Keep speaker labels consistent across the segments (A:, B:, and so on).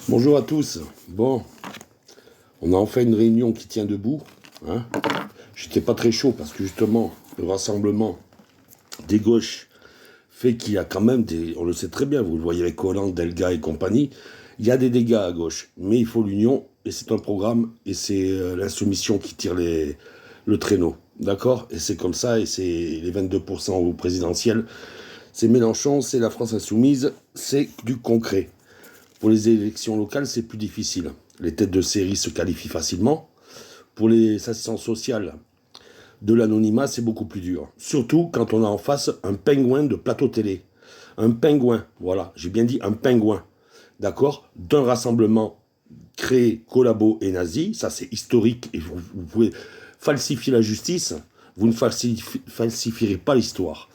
A: Bonjour à tous. Bon, on a enfin une réunion qui tient debout. Hein. J'étais pas très chaud parce que justement, le rassemblement des gauches fait qu'il y a quand même des... On le sait très bien, vous le voyez avec Hollande, Delga et compagnie, il y a des dégâts à gauche. Mais il faut l'union, et c'est un programme, et c'est l'insoumission qui tire le traîneau. D'accord. Et c'est comme ça, et c'est les 22% au présidentiel. C'est Mélenchon, c'est la France insoumise, c'est du concret. Pour les élections locales, c'est plus difficile. Les têtes de série se qualifient facilement. Pour les assistances sociales de l'anonymat, c'est beaucoup plus dur. Surtout quand on a en face un pingouin de plateau télé. Un pingouin, voilà, j'ai bien dit un pingouin. D'accord. D'un rassemblement créé, collabo et nazi. Ça, c'est historique et vous pouvez falsifier la justice. Vous ne falsifierez pas l'histoire.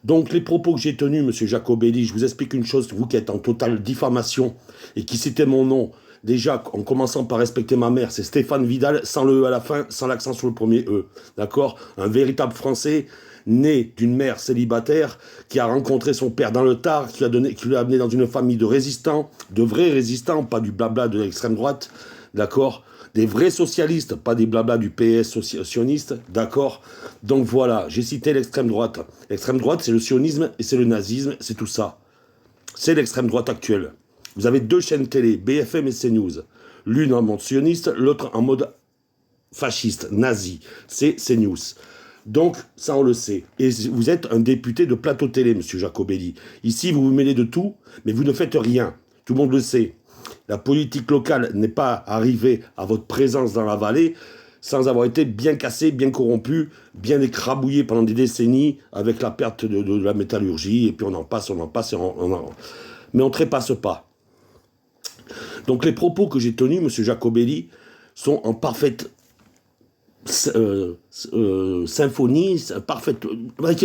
A: Donc les propos que j'ai tenus, M. Jacobelli, je vous explique une chose, vous qui êtes en totale diffamation et qui citait mon nom, déjà en commençant par respecter ma mère, c'est Stéphane Vidal, sans le E à la fin, sans l'accent sur le premier E, d'accord. Un véritable Français, né d'une mère célibataire, qui a rencontré son père dans le Tarn, qui l'a amené dans une famille de résistants, de vrais résistants, pas du blabla de l'extrême droite, d'accord. Des vrais socialistes, pas des blabla du PS sioniste, d'accord. Donc voilà, j'ai cité l'extrême droite. L'extrême droite, c'est le sionisme et c'est le nazisme, c'est tout ça. C'est l'extrême droite actuelle. Vous avez deux chaînes télé, BFM et CNews. L'une en mode sioniste, l'autre en mode fasciste, nazi. C'est CNews. Donc, ça on le sait. Et vous êtes un député de plateau télé, monsieur Jacobelli. Ici, vous vous mêlez de tout, mais vous ne faites rien. Tout le monde le sait. La politique locale n'est pas arrivée à votre présence dans la vallée sans avoir été bien cassée, bien corrompue, bien écrabouillée pendant des décennies avec la perte de la métallurgie, et puis on en passe, mais on ne trépasse pas. Donc les propos que j'ai tenus, M. Jacobelli, sont en parfaite symphonie, parfaite,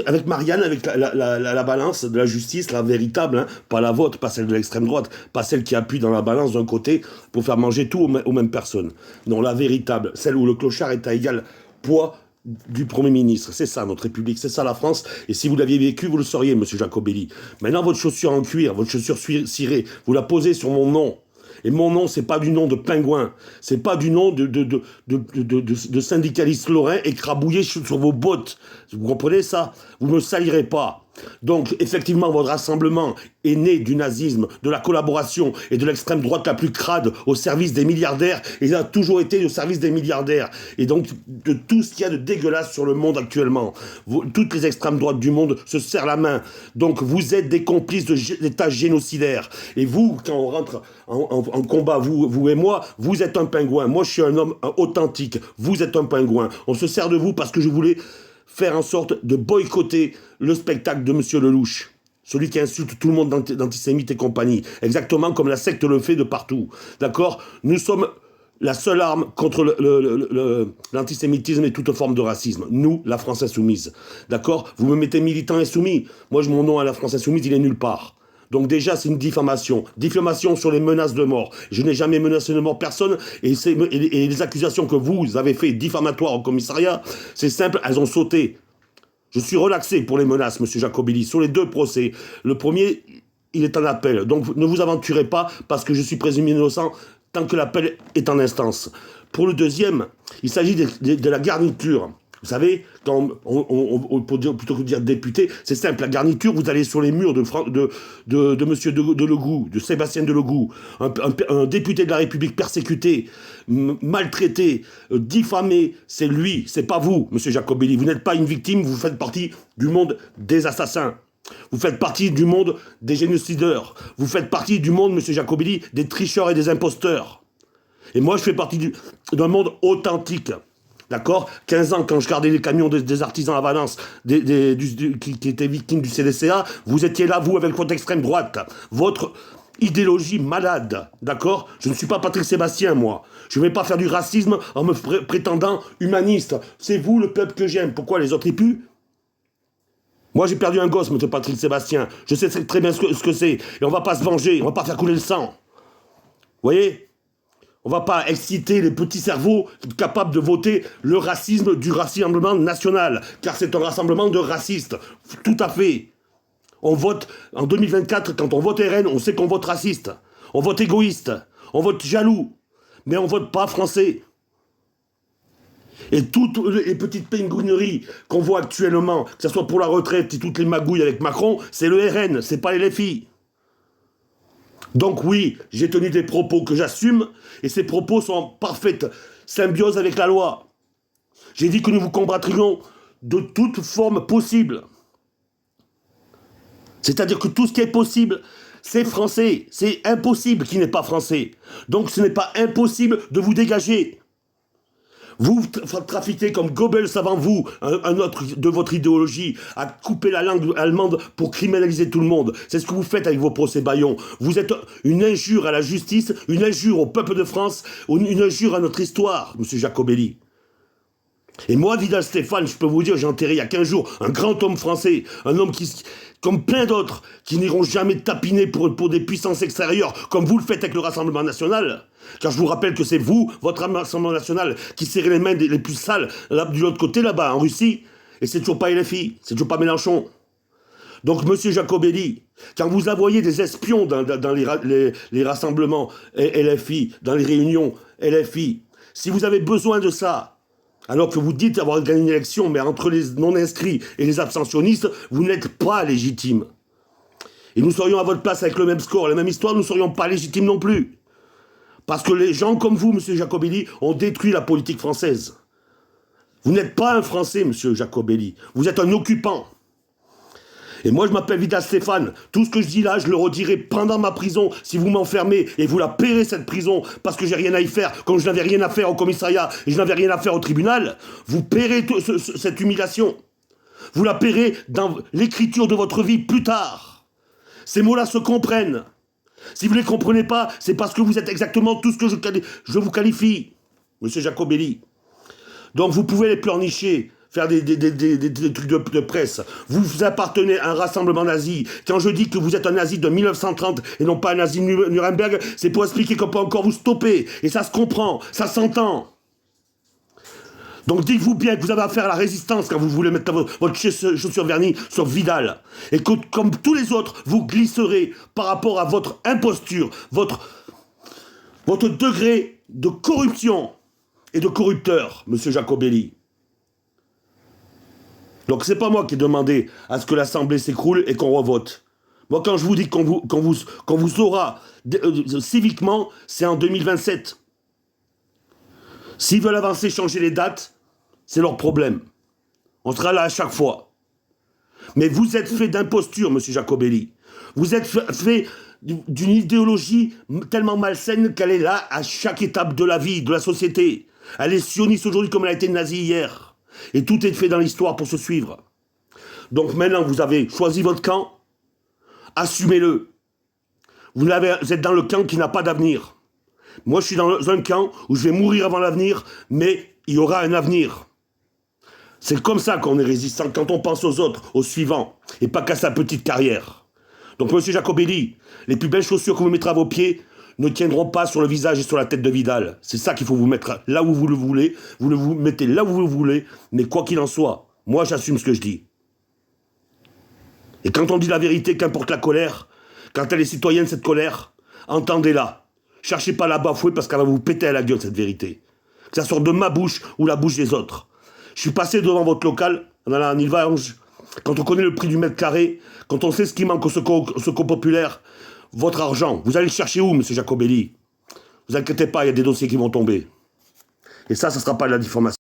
A: avec Marianne, avec la balance de la justice, la véritable, hein, pas la vôtre, pas celle de l'extrême droite, pas celle qui appuie dans la balance d'un côté pour faire manger tout aux mêmes personnes. Non, la véritable, celle où le clochard est à égal poids du Premier ministre. C'est ça, notre République, c'est ça la France, et si vous l'aviez vécu, vous le sauriez, monsieur Jacobelli. Maintenant, votre chaussure en cuir, votre chaussure cirée, vous la posez sur mon nom. Et mon nom, c'est pas du nom de pingouin, c'est pas du nom de syndicaliste lorrain écrabouillé sur vos bottes. Vous comprenez ça? Vous ne me salirez pas. Donc, effectivement, votre rassemblement est né du nazisme, de la collaboration et de l'extrême droite la plus crade au service des milliardaires, et il a toujours été au service des milliardaires. Et donc, de tout ce qu'il y a de dégueulasse sur le monde actuellement. Toutes les extrêmes droites du monde se serrent la main. Donc, vous êtes des complices de l'État génocidaire. Et vous, quand on rentre en combat, vous et moi, vous êtes un pingouin. Moi, je suis un homme authentique. Vous êtes un pingouin. On se sert de vous parce que je voulais faire en sorte de boycotter le spectacle de M. Lelouch. Celui qui insulte tout le monde d'antisémite et compagnie. Exactement comme la secte le fait de partout. D'accord? Nous sommes la seule arme contre l'antisémitisme et toute forme de racisme. Nous, la France insoumise. D'accord? Vous me mettez militant insoumis. Moi, mon nom à la France insoumise, il est nulle part. Donc déjà, c'est une diffamation. Diffamation sur les menaces de mort. Je n'ai jamais menacé de mort personne. Et les accusations que vous avez fait diffamatoires au commissariat, c'est simple, elles ont sauté. Je suis relaxé pour les menaces, monsieur Jacobelli, sur les deux procès. Le premier, il est en appel. Donc ne vous aventurez pas parce que je suis présumé innocent tant que l'appel est en instance. Pour le deuxième, il s'agit de la garniture. Vous savez, quand plutôt que de dire député, c'est simple, la garniture, vous allez sur les murs de monsieur Delegou, de Sébastien Delegou, un député de la République persécuté, maltraité, diffamé, c'est lui, c'est pas vous, monsieur Jacobelli. Vous n'êtes pas une victime, vous faites partie du monde des assassins. Vous faites partie du monde des génocideurs. Vous faites partie du monde, monsieur Jacobelli, des tricheurs et des imposteurs. Et moi, je fais partie d'un monde authentique. D'accord? 15 ans, quand je gardais les camions des artisans à Valence, qui étaient victimes du CDCA, vous étiez là, vous, avec votre extrême droite. Votre idéologie malade. D'accord? Je ne suis pas Patrick Sébastien, moi. Je ne vais pas faire du racisme en me prétendant humaniste. C'est vous, le peuple que j'aime. Pourquoi les autres, ils puent? Moi, j'ai perdu un gosse, monsieur Patrick Sébastien. Je sais très bien ce que c'est. Et on va pas se venger. On va pas faire couler le sang. Vous voyez? On va pas exciter les petits cerveaux capables de voter le racisme du Rassemblement national, car c'est un rassemblement de racistes. Tout à fait. On vote, en 2024, quand on vote RN, on sait qu'on vote raciste. On vote égoïste. On vote jaloux, mais on vote pas français. Et toutes les petites pingouineries qu'on voit actuellement, que ce soit pour la retraite et toutes les magouilles avec Macron, c'est le RN, c'est pas les LFI. Donc oui, j'ai tenu des propos que j'assume, et ces propos sont en parfaite symbiose avec la loi. J'ai dit que nous vous combattrions de toute forme possible. C'est-à-dire que tout ce qui est possible, c'est français. C'est impossible qu'il n'est pas français. Donc ce n'est pas impossible de vous dégager. Vous trafiquez comme Goebbels avant vous, un autre de votre idéologie, à couper la langue allemande pour criminaliser tout le monde. C'est ce que vous faites avec vos procès Bayon. Vous êtes une injure à la justice, une injure au peuple de France, une injure à notre histoire, monsieur Jacobelli. Et moi, Vidal Stéphane, je peux vous dire, j'ai enterré il y a 15 jours un grand homme français, un homme qui, comme plein d'autres, qui n'iront jamais tapiner pour des puissances extérieures, comme vous le faites avec le Rassemblement National. Car je vous rappelle que c'est vous, votre Rassemblement National, qui serrez les mains les plus sales là, de l'autre côté, là-bas, en Russie. Et c'est toujours pas LFI, c'est toujours pas Mélenchon. Donc, monsieur Jacobelli, quand vous envoyez des espions dans les rassemblements LFI, dans les réunions LFI, si vous avez besoin de ça, alors que vous dites avoir gagné une élection, mais entre les non-inscrits et les abstentionnistes, vous n'êtes pas légitime. Et nous serions à votre place avec le même score, la même histoire, nous ne serions pas légitimes non plus. Parce que les gens comme vous, monsieur Jacobelli, ont détruit la politique française. Vous n'êtes pas un Français, monsieur Jacobelli. Vous êtes un occupant. Et moi, je m'appelle Vidal Stéphane. Tout ce que je dis là, je le redirai pendant ma prison, si vous m'enfermez, et vous la paierez, cette prison, parce que j'ai rien à y faire, comme je n'avais rien à faire au commissariat, et je n'avais rien à faire au tribunal. Vous paierez cette humiliation. Vous la paierez dans l'écriture de votre vie plus tard. Ces mots-là se comprennent. Si vous ne les comprenez pas, c'est parce que vous êtes exactement tout ce que je vous qualifie, monsieur Jacobelli. Donc vous pouvez les pleurnicher, faire des trucs de presse. Vous appartenez à un rassemblement nazi. Quand je dis que vous êtes un nazi de 1930 et non pas un nazi de Nuremberg, c'est pour expliquer qu'on peut encore vous stopper. Et ça se comprend, ça s'entend. Donc dites-vous bien que vous avez affaire à la résistance quand vous voulez mettre votre chaussure vernie sur Vidal. Et que, comme tous les autres, vous glisserez par rapport à votre imposture, votre degré de corruption et de corrupteur, monsieur Jacobelli. Donc c'est pas moi qui ai demandé à ce que l'Assemblée s'écroule et qu'on revote. Moi, quand je vous dis qu'on vous aura civiquement, c'est en 2027. S'ils veulent avancer, changer les dates, c'est leur problème. On sera là à chaque fois. Mais vous êtes fait d'imposture, monsieur Jacobelli. Vous êtes fait d'une idéologie tellement malsaine qu'elle est là à chaque étape de la vie, de la société. Elle est sioniste aujourd'hui comme elle a été nazie hier. Et tout est fait dans l'histoire pour se suivre. Donc maintenant, vous avez choisi votre camp. Assumez-le. Vous êtes dans le camp qui n'a pas d'avenir. Moi, je suis dans un camp où je vais mourir avant l'avenir, mais il y aura un avenir. C'est comme ça qu'on est résistant, quand on pense aux autres, aux suivants, et pas qu'à sa petite carrière. Donc, monsieur Jacobelli, les plus belles chaussures que vous mettrez à vos pieds ne tiendront pas sur le visage et sur la tête de Vidal. C'est ça qu'il faut vous mettre là où vous le voulez, vous le vous mettez là où vous le voulez, mais quoi qu'il en soit, moi j'assume ce que je dis. Et quand on dit la vérité, qu'importe la colère, quand elle est citoyenne, cette colère, entendez-la. Cherchez pas à la bafouer parce qu'elle va vous péter à la gueule, cette vérité. Que ça sorte de ma bouche ou la bouche des autres. Je suis passé devant votre local, en allant à Nilvange, quand on connaît le prix du mètre carré, quand on sait ce qui manque au secours populaire, votre argent, vous allez le chercher où, monsieur Jacobelli? Vous inquiétez pas, il y a des dossiers qui vont tomber. Et ça ne sera pas de la diffamation.